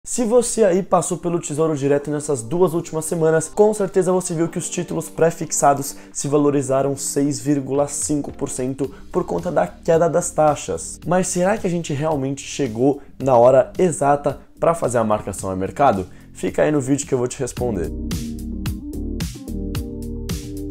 Se você aí passou pelo Tesouro Direto nessas 2 últimas semanas, com certeza você viu que os títulos pré-fixados se valorizaram 6,5% por conta da queda das taxas. Mas será que a gente realmente chegou na hora exata para fazer a marcação a mercado? Fica aí no vídeo que eu vou te responder.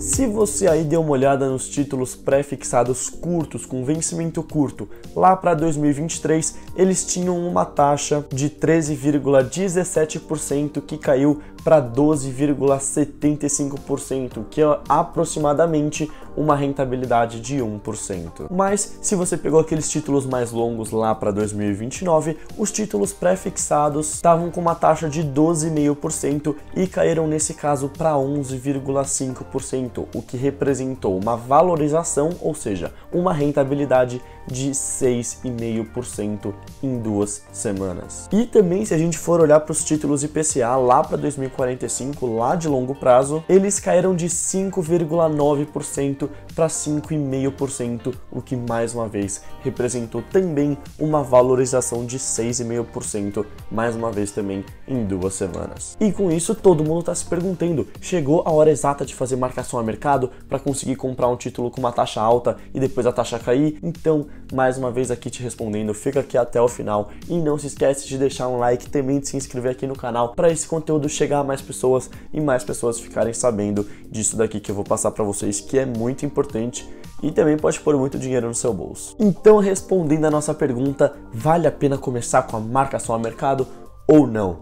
Se você aí deu uma olhada nos títulos pré-fixados curtos, com vencimento curto, lá para 2023, eles tinham uma taxa de 13,17% que caiu para 12,75%, que é aproximadamente uma rentabilidade de 1%. Mas se você pegou aqueles títulos mais longos lá para 2029, os títulos pré-fixados estavam com uma taxa de 12,5% e caíram nesse caso para 11,5%, o que representou uma valorização, ou seja, uma rentabilidade de 6,5% em 2 semanas. E também, se a gente for olhar para os títulos IPCA lá para 2045, lá de longo prazo, eles caíram de 5,9% para 5,5%, o que mais uma vez representou também uma valorização de 6,5%, mais uma vez também em 2 semanas. E com isso todo mundo está se perguntando, chegou a hora exata de fazer marcação a mercado para conseguir comprar um título com uma taxa alta e depois a taxa cair? Então, mais uma vez aqui te respondendo, fica aqui até o final e não se esquece de deixar um like, também de se inscrever aqui no canal para esse conteúdo chegar a mais pessoas e mais pessoas ficarem sabendo disso daqui que eu vou passar para vocês, que é muito importante e também pode pôr muito dinheiro no seu bolso. Então, respondendo a nossa pergunta, vale a pena começar com a marcação a mercado ou não?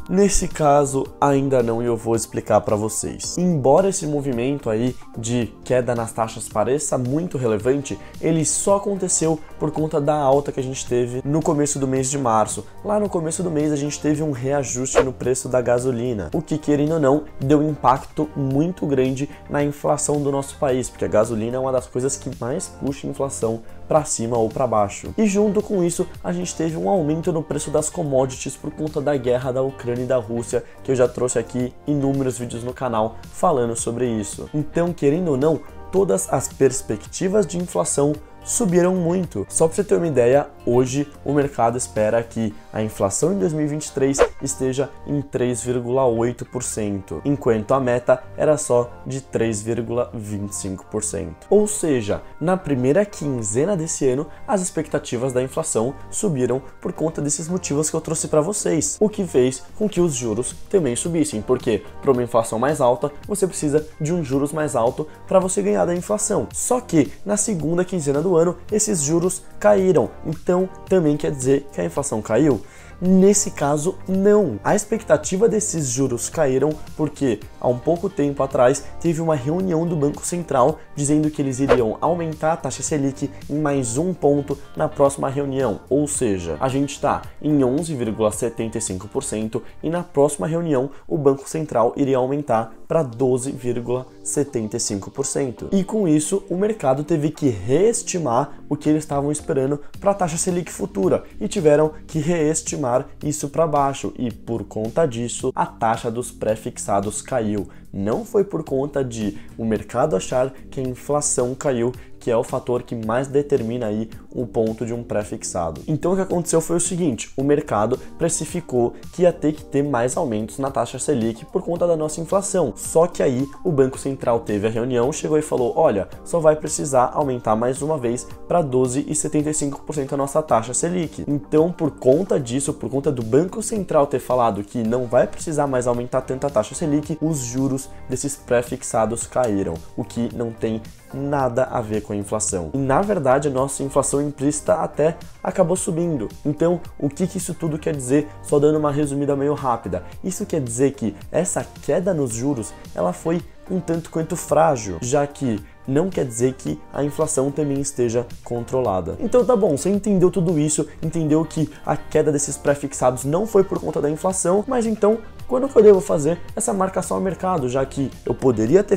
Nesse caso, ainda não, e eu vou explicar para vocês. Embora esse movimento aí de queda nas taxas pareça muito relevante, ele só aconteceu por conta da alta que a gente teve no começo do mês de março. Lá no começo do mês a gente teve um reajuste no preço da gasolina, o que, querendo ou não, deu um impacto muito grande na inflação do nosso país, porque a gasolina é uma das coisas que mais puxa a inflação para cima ou para baixo. E junto com isso, a gente teve um aumento no preço das commodities por conta da guerra da Ucrânia e da Rússia, que eu já trouxe aqui inúmeros vídeos no canal falando sobre isso. Então, querendo ou não, todas as perspectivas de inflação subiram muito. Só para você ter uma ideia, hoje o mercado espera que a inflação em 2023 esteja em 3,8%, enquanto a meta era só de 3,25%. Ou seja, na primeira quinzena desse ano, as expectativas da inflação subiram por conta desses motivos que eu trouxe para vocês, o que fez com que os juros também subissem, porque para uma inflação mais alta, você precisa de um juros mais alto para você ganhar da inflação. Só que na segunda quinzena do ano, esses juros caíram, então também quer dizer que a inflação caiu? Nesse caso, não. A expectativa desses juros caíram porque há um pouco tempo atrás teve uma reunião do Banco Central dizendo que eles iriam aumentar a taxa Selic em mais 1 ponto na próxima reunião, ou seja, a gente está em 11,75% e na próxima reunião o Banco Central iria aumentar para 12,75%. E com isso o mercado teve que reestimar o que eles estavam esperando para a taxa Selic futura e tiveram que reestimar isso para baixo, e por conta disso a taxa dos pré-fixados caiu. Não foi por conta de o mercado achar que a inflação caiu, que é o fator que mais determina aí o ponto de um pré-fixado. Então o que aconteceu foi o seguinte, o mercado precificou que ia ter que ter mais aumentos na taxa Selic por conta da nossa inflação. Só que aí o Banco Central teve a reunião, chegou e falou, olha, só vai precisar aumentar mais uma vez para 12,75% a nossa taxa Selic. Então por conta disso, por conta do Banco Central ter falado que não vai precisar mais aumentar tanta taxa Selic, os juros desses pré-fixados caíram, o que não tem nada a ver com a inflação. E na verdade a nossa inflação implícita até acabou subindo. Então o que isso tudo quer dizer? Só dando uma resumida meio rápida. Isso quer dizer que essa queda nos juros, ela foi um tanto quanto frágil, já que não quer dizer que a inflação também esteja controlada. Então tá bom, você entendeu tudo isso, entendeu que a queda desses pré-fixados não foi por conta da inflação, mas então quando que eu devo fazer essa marcação a mercado, já que eu poderia ter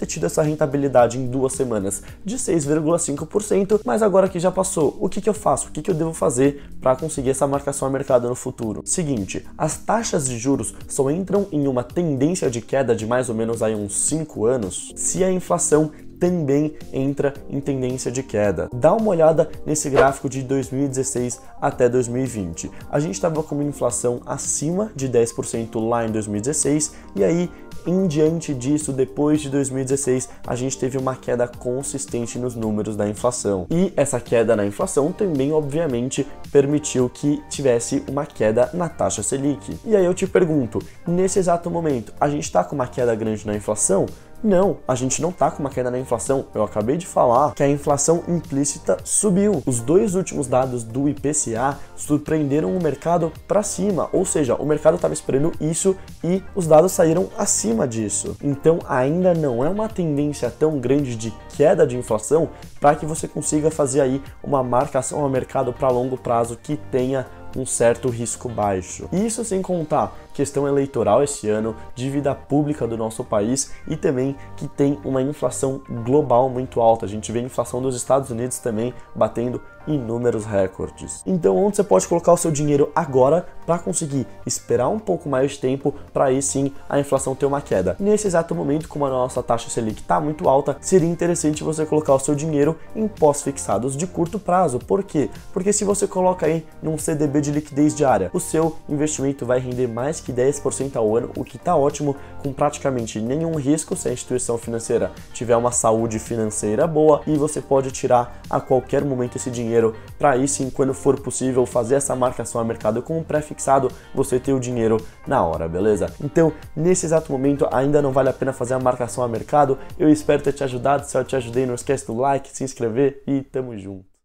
tido essa rentabilidade em 2 semanas de 6,5%, mas agora que já passou, o que eu faço? O que eu devo fazer para conseguir essa marcação a mercado no futuro? Seguinte, as taxas de juros só entram em uma tendência de queda de mais ou menos aí uns 5 anos se a inflação também entra em tendência de queda. Dá uma olhada nesse gráfico de 2016 até 2020. A gente estava com uma inflação acima de 10% lá em 2016 e aí em diante disso, depois de 2016, a gente teve uma queda consistente nos números da inflação. E essa queda na inflação também, obviamente, permitiu que tivesse uma queda na taxa Selic. E aí eu te pergunto, nesse exato momento, a gente está com uma queda grande na inflação? Não, a gente não tá com uma queda na inflação. Eu acabei de falar que a inflação implícita subiu. Os dois últimos dados do IPCA surpreenderam o mercado para cima, ou seja, o mercado estava esperando isso e os dados saíram acima disso. Então ainda não é uma tendência tão grande de queda de inflação para que você consiga fazer aí uma marcação ao mercado para longo prazo que tenha um certo risco baixo. Isso sem contar questão eleitoral esse ano, dívida pública do nosso país e também que tem uma inflação global muito alta. A gente vê a inflação dos Estados Unidos também batendo inúmeros recordes. Então, onde você pode colocar o seu dinheiro agora para conseguir esperar um pouco mais de tempo para aí sim a inflação ter uma queda? Nesse exato momento, como a nossa taxa Selic está muito alta, seria interessante você colocar o seu dinheiro em pós-fixados de curto prazo. Por quê? Porque se você coloca aí num CDB de liquidez diária, o seu investimento vai render mais que 10% ao ano, o que está ótimo, com praticamente nenhum risco se a instituição financeira tiver uma saúde financeira boa, e você pode tirar a qualquer momento esse dinheiro para aí sim, quando for possível, fazer essa marcação a mercado com um pré-fixado, você ter o dinheiro na hora, beleza? Então, nesse exato momento, ainda não vale a pena fazer a marcação a mercado. Eu espero ter te ajudado. Se eu te ajudei, não esquece do like, se inscrever e tamo junto.